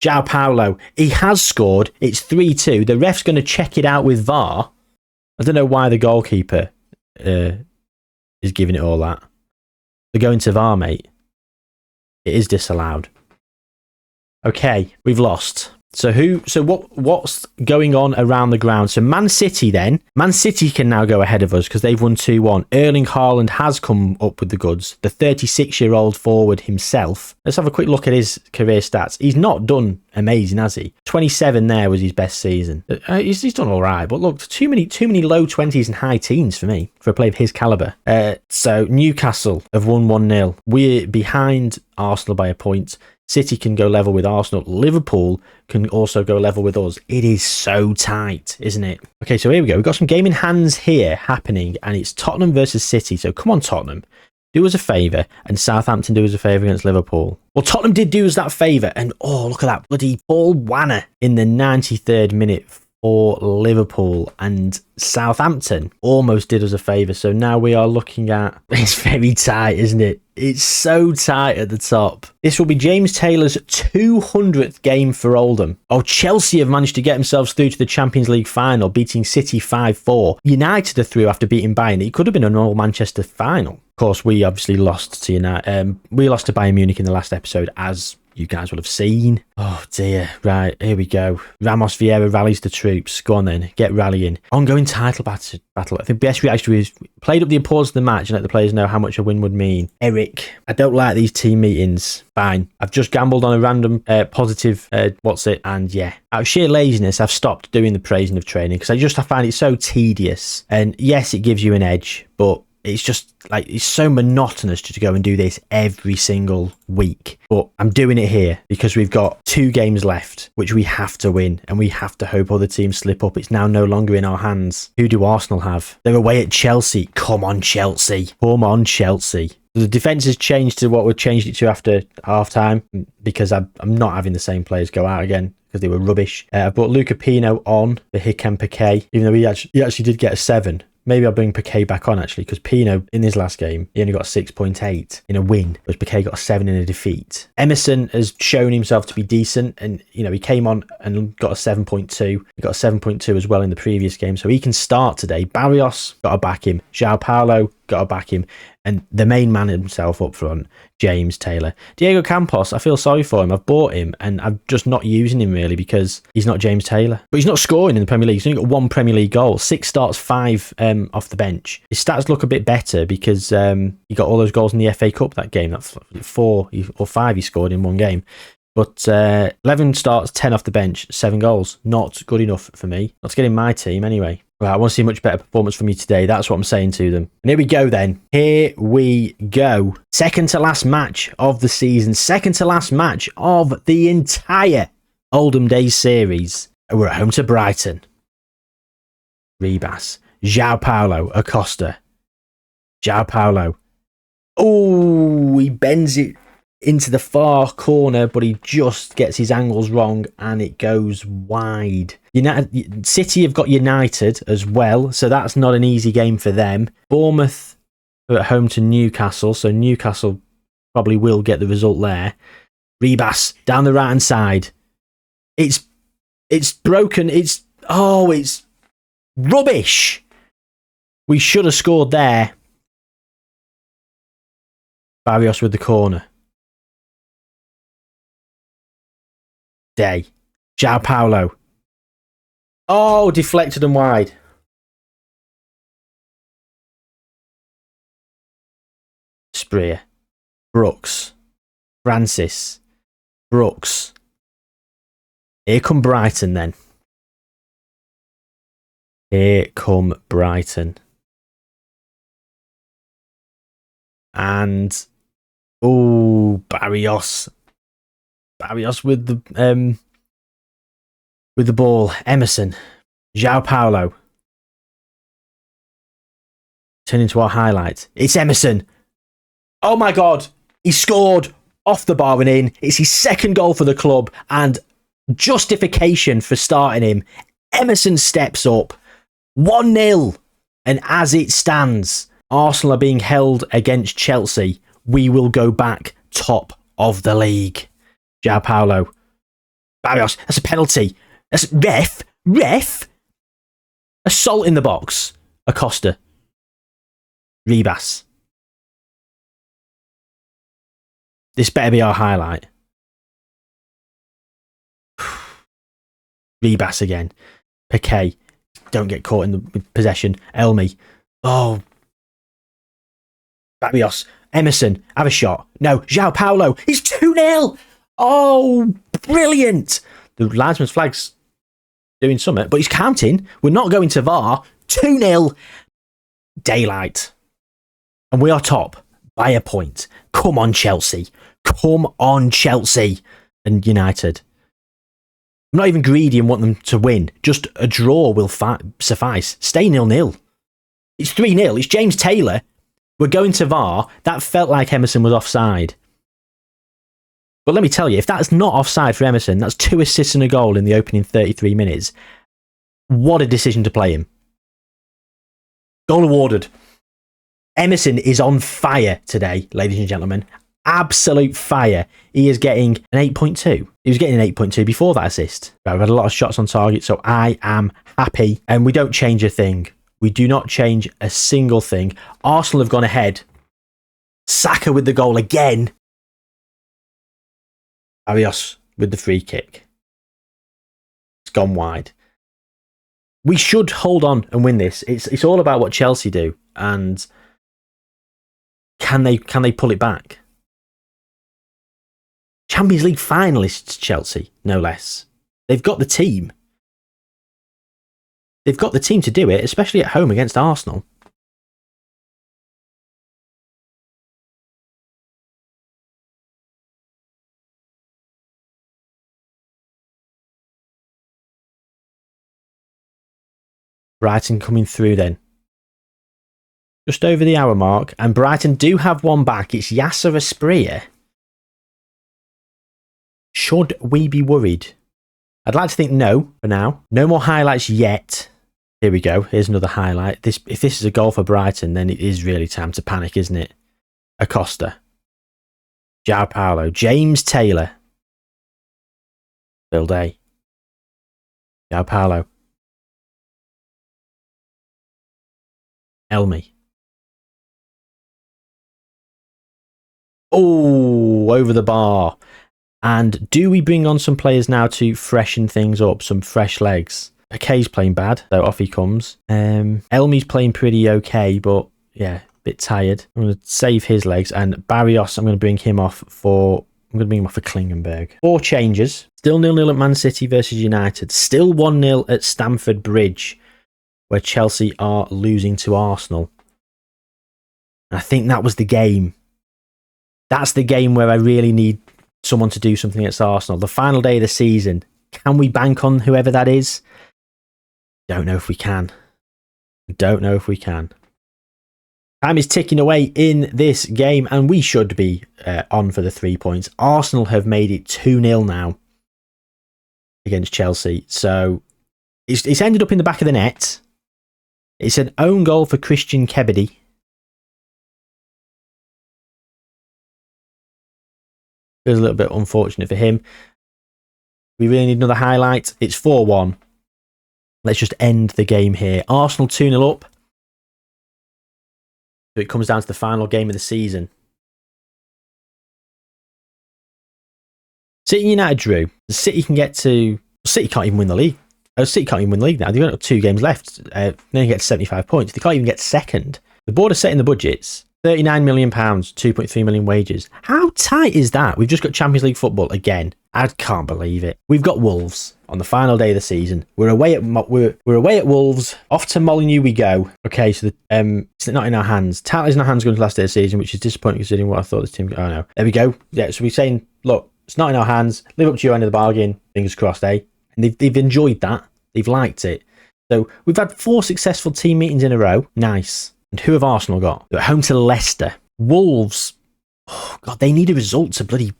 João Paulo. He has scored. It's 3-2. The ref's going to check it out with VAR. I don't know why the goalkeeper is giving it all that. They're going to VAR, mate. It is disallowed. Okay, we've lost. So what's going on around the ground? So Man City can now go ahead of us because they've won 2-1. Erling Haaland has come up with the goods. The 36-year-old forward himself. Let's have a quick look at his career stats. He's not done amazing, has he? 27 there was his best season. He's done all right, but look, too many low 20s and high teens for me for a player of his calibre. So Newcastle have won 1-0. We're behind Arsenal by a point. City can go level with Arsenal. Liverpool can also go level with us. It is so tight, isn't it? Okay, so here we go. We've got some game in hands here happening, and it's Tottenham versus City. So come on, Tottenham. Do us a favour, and Southampton do us a favour against Liverpool. Well, Tottenham did do us that favour, and oh, look at that bloody Paul Wanner in the 93rd minute for Liverpool, and Southampton almost did us a favour. So now we are looking at... It's very tight, isn't it? It's so tight at the top. This will be James Taylor's 200th game for Oldham. Oh, Chelsea have managed to get themselves through to the Champions League final, beating City 5-4. United are through after beating Bayern. It could have been an all-Manchester final. Of course, we obviously lost to United. We lost to Bayern Munich in the last episode, as you guys will have seen. Oh dear. Right, here we go. Ramos Vieira rallies the troops. Go on then, get rallying. Ongoing title battle. I think best reaction is played up the importance of the match and let the players know how much a win would mean. Eric, I don't like these team meetings. Fine. I've just gambled on a random positive and yeah. Out of sheer laziness, I've stopped doing the praising of training because I find it so tedious. And yes, it gives you an edge, but it's just like, it's so monotonous to go and do this every single week. But I'm doing it here because we've got 2 games left, which we have to win, and we have to hope other teams slip up. It's now no longer in our hands. Who do Arsenal have? They're away at Chelsea. Come on, Chelsea. Come on, Chelsea. The defence has changed to what we changed it to after half-time because I'm not having the same players go out again because they were rubbish. I brought Luca Pino on for Hikem Piqué, even though he actually did get a 7. Maybe I'll bring Piqué back on, actually, because Pino, in his last game, he only got a 6.8 in a win, whereas Piqué got a 7 in a defeat. Emerson has shown himself to be decent, and, he came on and got a 7.2. He got a 7.2 as well in the previous game, so he can start today. Barrios, got to back him. João Paulo, got to back him. And the main man himself up front, James Taylor. Diego Campos, I feel sorry for him. I've bought him and I'm just not using him really because he's not James Taylor. But he's not scoring in the Premier League. He's only got 1 Premier League goal, 6 starts, 5 off the bench. His stats look a bit better because he got all those goals in the FA Cup that game. That's 4 or 5 he scored in one game. But 11 starts, 10 off the bench, 7 goals. Not good enough for me. Not to get in my team anyway. Right, I want to see a much better performance from you today. That's what I'm saying to them. And here we go then. Here we go. Second to last match of the season. Second to last match of the entire Oldham Days series. And we're at home to Brighton. Ribas. João Paulo. Acosta. João Paulo. Oh, he bends it into the far corner, but he just gets his angles wrong and it goes wide. City have got United as well, so that's not an easy game for them. Bournemouth are at home to Newcastle, so Newcastle probably will get the result there. Ribas down the right hand side. It's broken. It's rubbish. We should have scored there. Barrios with the corner. Day. João Paulo. Oh, deflected and wide. Spreer, Brooks, Francis, Brooks. Here come Brighton then. Here come Brighton. And Barrios. Barrios with the ball. Emerson. João Paulo. Turn into our highlight. It's Emerson. Oh my God. He scored off the bar and in. It's his second goal for the club and justification for starting him. Emerson steps up. 1-0. And as it stands, Arsenal are being held against Chelsea. We will go back top of the league. João Paulo. Barrios. That's a penalty. That's ref. Assault in the box. Acosta. Ribas. This better be our highlight. Ribas again. Piqué. Don't get caught in the possession. Elmi. Oh. Barrios. Emerson. Have a shot. No. João Paulo. He's 2-0. Oh, brilliant. The linesman's flag's doing something, but he's counting. We're not going to VAR. 2-0. Daylight. And we are top by a point. Come on, Chelsea. Come on, Chelsea. And United. I'm not even greedy and want them to win. Just a draw will suffice. Stay 0-0. It's 3-0. It's James Taylor. We're going to VAR. That felt like Emerson was offside. But let me tell you, if that's not offside for Emerson, that's 2 assists and a goal in the opening 33 minutes. What a decision to play him. Goal awarded. Emerson is on fire today, ladies and gentlemen. Absolute fire. He is getting an 8.2. He was getting an 8.2 before that assist. I've had a lot of shots on target, so I am happy. And we don't change a thing. We do not change a single thing. Arsenal have gone ahead. Saka with the goal again. Barrios with the free kick. It's gone wide. We should hold on and win this. It's all about what Chelsea do. And can they pull it back? Champions League finalists, Chelsea, no less. They've got the team. They've got the team to do it, especially at home against Arsenal. Brighton coming through then. Just over the hour mark, and Brighton do have one back. It's Yasser Asprilla. Should we be worried? I'd like to think no for now. No more highlights yet. Here we go. Here's another highlight. If this is a goal for Brighton, then it is really time to panic, isn't it? Acosta. João Paulo. James Taylor. Bill Day. João Paulo. Elmi. Oh, over the bar. And do we bring on some players now to freshen things up? Some fresh legs. Piqué's playing bad, so off he comes. Elmi's playing pretty okay, but yeah, a bit tired. I'm going to save his legs. And Barrios, I'm going to bring him off for Klingenberg. 4 changes. Still 0-0 at Man City versus United. Still 1-0 at Stamford Bridge, where Chelsea are losing to Arsenal. And I think that was the game. That's the game where I really need someone to do something against Arsenal. The final day of the season. Can we bank on whoever that is? Don't know if we can. Don't know if we can. Time is ticking away in this game, and we should be on for the 3 points. Arsenal have made it 2-0 now against Chelsea. So it's ended up in the back of the net. It's an own goal for Christian Kebede. Feels a little bit unfortunate for him. We really need another highlight. It's 4-1. Let's just end the game here. Arsenal 2-0 up. So it comes down to the final game of the season. City United drew. The City can get to... City can't even win the league. City can't even win the league now. They've got 2 games left. They only get to 75 points. They can't even get second. The board are setting the budgets. £39 million, 2.3 million wages. How tight is that? We've just got Champions League football again. I can't believe it. We've got Wolves on the final day of the season. We're away at Wolves. Off to Molineux we go. Okay, so it's not in our hands. Title's in our hands going to the last day of the season, which is disappointing considering what I thought this team. Oh no, there we go. Yeah, so we're saying, look, it's not in our hands. Live up to your end of the bargain. Fingers crossed, eh? And they've enjoyed that. They've liked it. So we've had 4 successful team meetings in a row. Nice. And who have Arsenal got? They're at home to Leicester. Wolves. Oh God, they need a result to bloody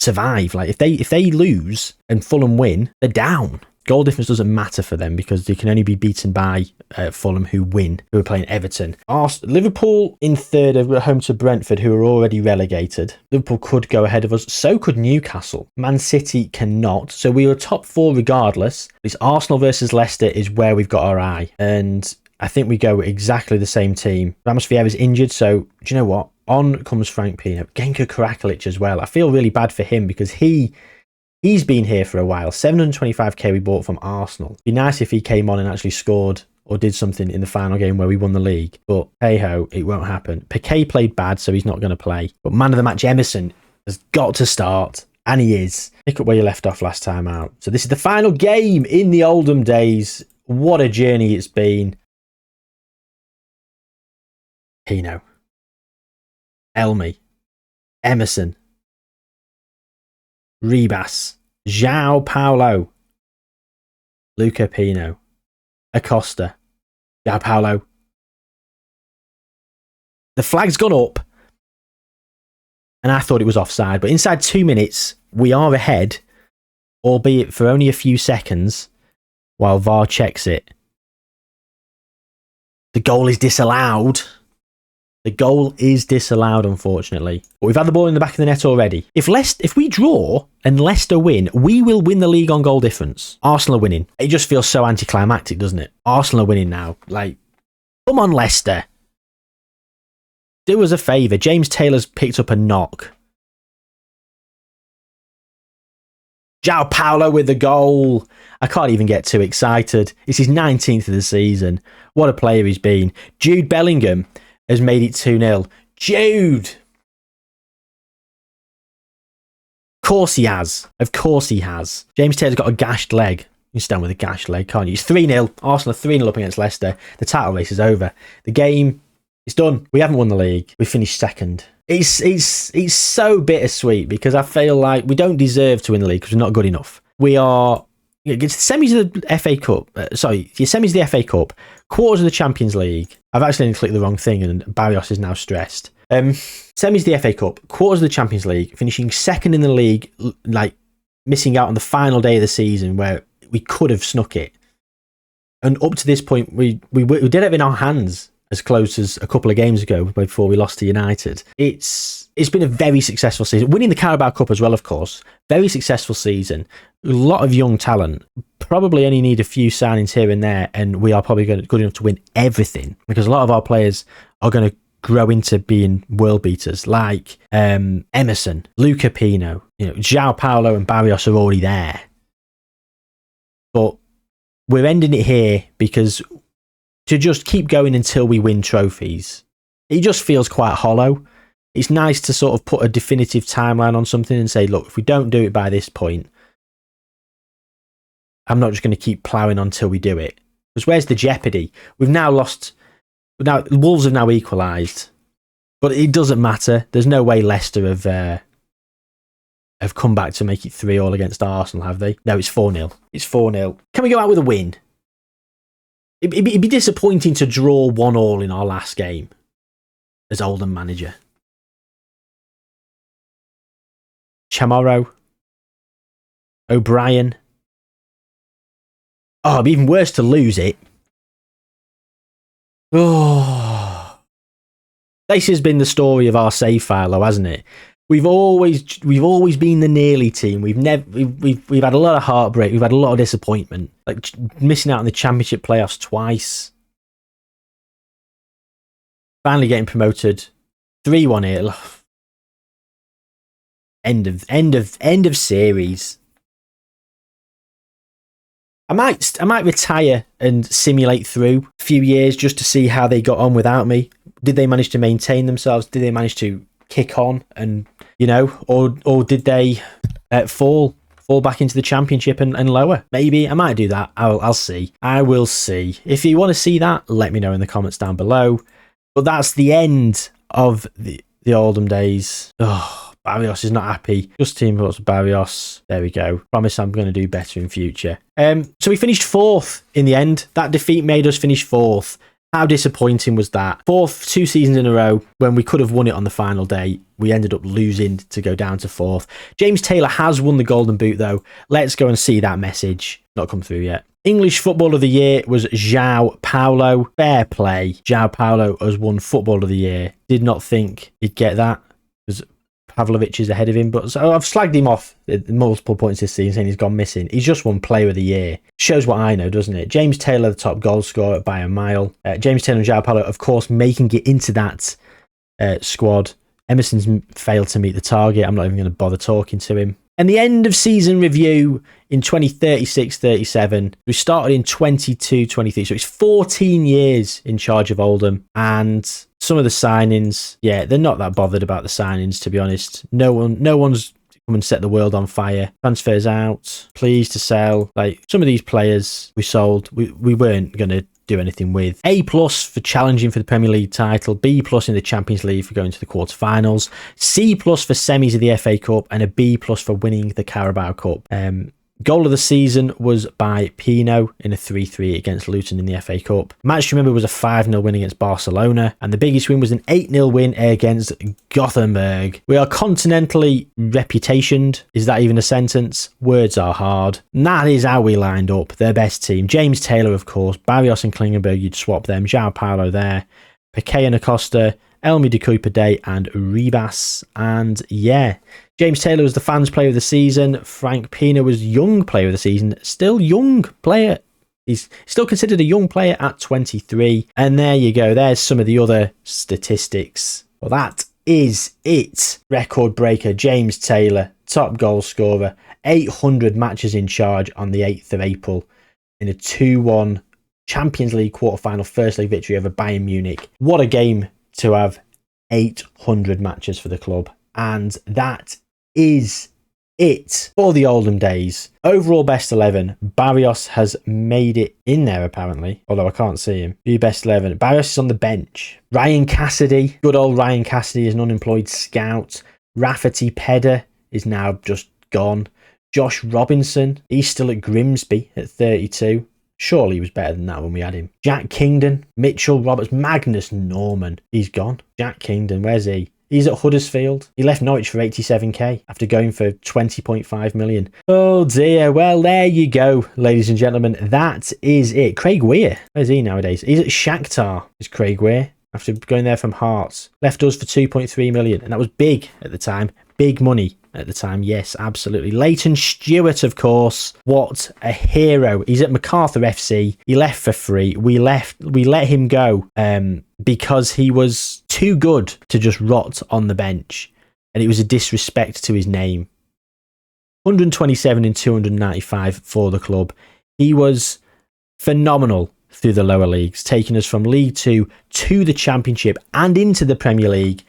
survive. Like if they lose and Fulham win, they're down. Goal difference doesn't matter for them because they can only be beaten by Fulham, who are playing Everton. Liverpool in third are home to Brentford, who are already relegated. Liverpool could go ahead of us. So could Newcastle. Man City cannot. So we are top 4 regardless. This Arsenal versus Leicester is where we've got our eye. And I think we go with exactly the same team. Ramos Vieira's injured, so do you know what? On comes Frank Pino. Genko Karakalic as well. I feel really bad for him because he's been here for a while. 725k we bought from Arsenal. It'd be nice if he came on and actually scored or did something in the final game where we won the league. But hey-ho, it won't happen. Piqué played bad, so he's not going to play. But man of the match Emerson has got to start. And he is. Pick up where you left off last time out. So this is the final game in the Oldham days. What a journey it's been. Pino. Elmi. Emerson. Ribas. João Paulo. Luca Pino. Acosta. João Paulo. The flag's gone up. And I thought it was offside. But inside 2 minutes, we are ahead. Albeit for only a few seconds. While VAR checks it. The goal is disallowed. The goal is disallowed, unfortunately. But we've had the ball in the back of the net already. If we draw and Leicester win, we will win the league on goal difference. Arsenal are winning. It just feels so anticlimactic, doesn't it? Arsenal are winning now. Like, come on, Leicester. Do us a favour. James Taylor's picked up a knock. João Paulo with the goal. I can't even get too excited. It's his 19th of the season. What a player he's been. Jude Bellingham has made it 2-0. Jude! Of course he has. Of course he has. James Taylor's got a gashed leg. You can stand with a gashed leg, can't you? It's 3-0. Arsenal are 3-0 up against Leicester. The title race is over. The game is done. We haven't won the league. We finished second. It's so bittersweet because I feel like we don't deserve to win the league because we're not good enough. We are... It's the semis of the FA Cup. The semis of the FA Cup. Quarters of the Champions League. I've actually clicked the wrong thing and Barrios is now stressed. Semis of the FA Cup. Quarters of the Champions League. Finishing second in the league. Like, missing out on the final day of the season where we could have snuck it. And up to this point, we did have it in our hands as close as a couple of games ago before we lost to United. It's been a very successful season. Winning the Carabao Cup as well, of course. Very successful season. A lot of young talent. Probably only need a few signings here and there, and we are probably good enough to win everything because a lot of our players are going to grow into being world beaters, like Emerson, Luca Pino, João Paulo and Barrios are already there. But we're ending it here because to just keep going until we win trophies, it just feels quite hollow. It's nice to sort of put a definitive timeline on something and say, look, if we don't do it by this point, I'm not just going to keep ploughing on until we do it. Because where's the jeopardy? We've now lost. Wolves have now equalised. But it doesn't matter. There's no way Leicester have come back to make it 3-3 against Arsenal, have they? No, it's 4-0. It's 4-0. Can we go out with a win? It'd be disappointing to draw 1-1 in our last game as Oldham manager. Chamorro. O'Brien. Oh, it'd be even worse to lose it. Oh. This has been the story of our save file, though, hasn't it? We've always been the nearly team. We've had a lot of heartbreak. We've had a lot of disappointment, like missing out on the Championship playoffs twice. Finally getting promoted, 3-1 here. End of series. I might retire and simulate through a few years just to see how they got on without me. Did they manage to maintain themselves? Did they manage to kick on and, or did they fall back into the championship and lower? Maybe I might do that. I'll see. I will see. If you want to see that, let me know in the comments down below. But that's the end of the Oldham days. Oh, Barrios is not happy. Just team votes Barrios. There we go. Promise I'm going to do better in future. So we finished 4th in the end. That defeat made us finish 4th. How disappointing was that? 4th, 2 seasons in a row, when we could have won it on the final day. We ended up losing to go down to 4th. James Taylor has won the Golden Boot, though. Let's go and see that message. Not come through yet. English Football of the Year was Jayhuahua. Fair play. Jayhuahua has won Football of the Year. Did not think he'd get that, because Pavlovic is ahead of him. But so I've slagged him off at multiple points this season, saying he's gone missing. He's just won Player of the Year. Shows what I know, doesn't it? James Taylor, the top goal scorer by a mile. James Taylor and Jayhuahua, of course, making it into that squad. Emerson's failed to meet the target. I'm not even going to bother talking to him. And the end of season review in 2036-37. We started in 22-23, so it's 14 years in charge of Oldham. And some of the signings, yeah, they're not that bothered about the signings, to be honest. No one's come and set the world on fire. Transfers out, pleased to sell. Like, some of these players we sold, we weren't going to do anything with. A+ for challenging for the Premier League title, B+ in the Champions League for going to the quarterfinals, C+ for semis of the FA Cup, and a B+ for winning the Carabao Cup. Goal of the season was by Pino in a 3-3 against Luton in the FA Cup. Match to remember was a 5-0 win against Barcelona, and the biggest win was an 8-0 win against Gothenburg. We are continentally reputationed. Is that even a sentence? Words are hard. And that is how we lined up. Their best team. James Taylor, of course. Barrios and Klingenberg, you'd swap them. Jayhuahua there. Piqué and Acosta. Elmi de Cooper Day and Ribas. And yeah, James Taylor was the fans player of the season. Frank Pina was young player of the season. Still young player. He's still considered a young player at 23. And there you go. There's some of the other statistics. Well, that is it. Record breaker James Taylor, top goal scorer. 800 matches in charge on the 8th of April in a 2-1 Champions League quarterfinal first leg victory over Bayern Munich. What a game to have 800 matches for the club. And that is it for the Oldham days. Overall best 11. Barrios has made it in there apparently, although I can't see him. The best 11. Barrios is on the bench. Ryan Cassidy, good old Ryan Cassidy, is an unemployed scout. Rafferty Pedder is now just gone. Josh Robinson, he's still at Grimsby at 32. Surely he was better than that when we had him. Jack Kingdon, Mitchell Roberts, Magnus Norman. He's gone. Jack Kingdon, where's he? He's at Huddersfield. He left Norwich for 87k after going for 20.5 million. Oh dear. Well, there you go, ladies and gentlemen. That is it. Craig Weir. Where's he nowadays? He's at Shakhtar. Is Craig Weir after going there from Hearts. Left us for 2.3 million. And that was big at the time. Big money at the time. Yes, absolutely. Leighton Stewart, of course. What a hero. He's at MacArthur FC. He left for free. We let him go because he was too good to just rot on the bench. And it was a disrespect to his name. 127 in 295 for the club. He was phenomenal through the lower leagues, taking us from League 2 to the Championship and into the Premier League.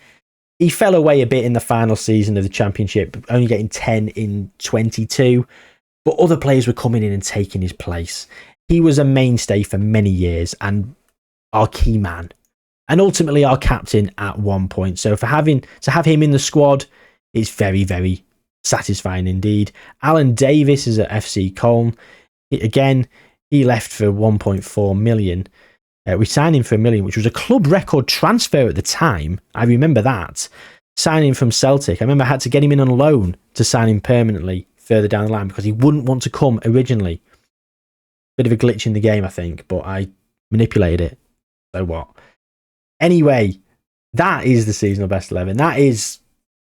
He fell away a bit in the final season of the Championship, only getting 10 in 22, but other players were coming in and taking his place. He was a mainstay for many years and our key man, and ultimately our captain at one point. So to have him in the squad is very, very satisfying indeed. Alan Davis is at FC Colne. Again, he left for 1.4 million. We signed him for $1 million, which was a club record transfer at the time. I remember that. Signing from Celtic. I remember I had to get him in on loan to sign him permanently further down the line because he wouldn't want to come originally. Bit of a glitch in the game, I think, but I manipulated it. So what? Anyway, that is the seasonal best 11. That is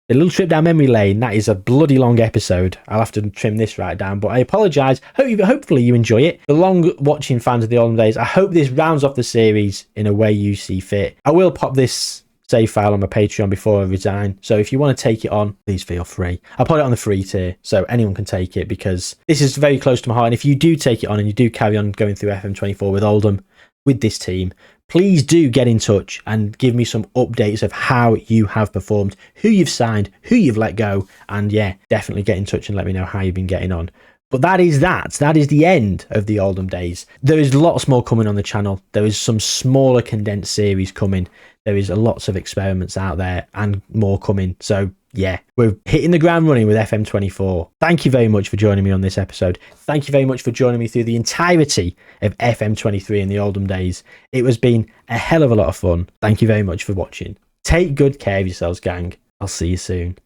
a little trip down memory lane. That is a bloody long episode. I'll have to trim this right down, but I apologise. Hopefully you enjoy it. The long watching fans of the Oldham days, I hope this rounds off the series in a way you see fit. I will pop this save file on my Patreon before I resign, so if you want to take it on, please feel free. I'll put it on the free tier so anyone can take it because this is very close to my heart, and if you do take it on and you do carry on going through FM24 with Oldham, with this team, please do get in touch and give me some updates of how you have performed, who you've signed, who you've let go, and yeah, definitely get in touch and let me know how you've been getting on. But that is the end of the Oldham days. There is lots more coming on the channel. There is some smaller condensed series coming. There is lots of experiments out there and more coming. So yeah, we're hitting the ground running with FM24. Thank you very much for joining me on this episode. Thank you very much for joining me through the entirety of FM23 in the Oldham days. It has been a hell of a lot of fun. Thank you very much for watching. Take good care of yourselves, gang. I'll see you soon.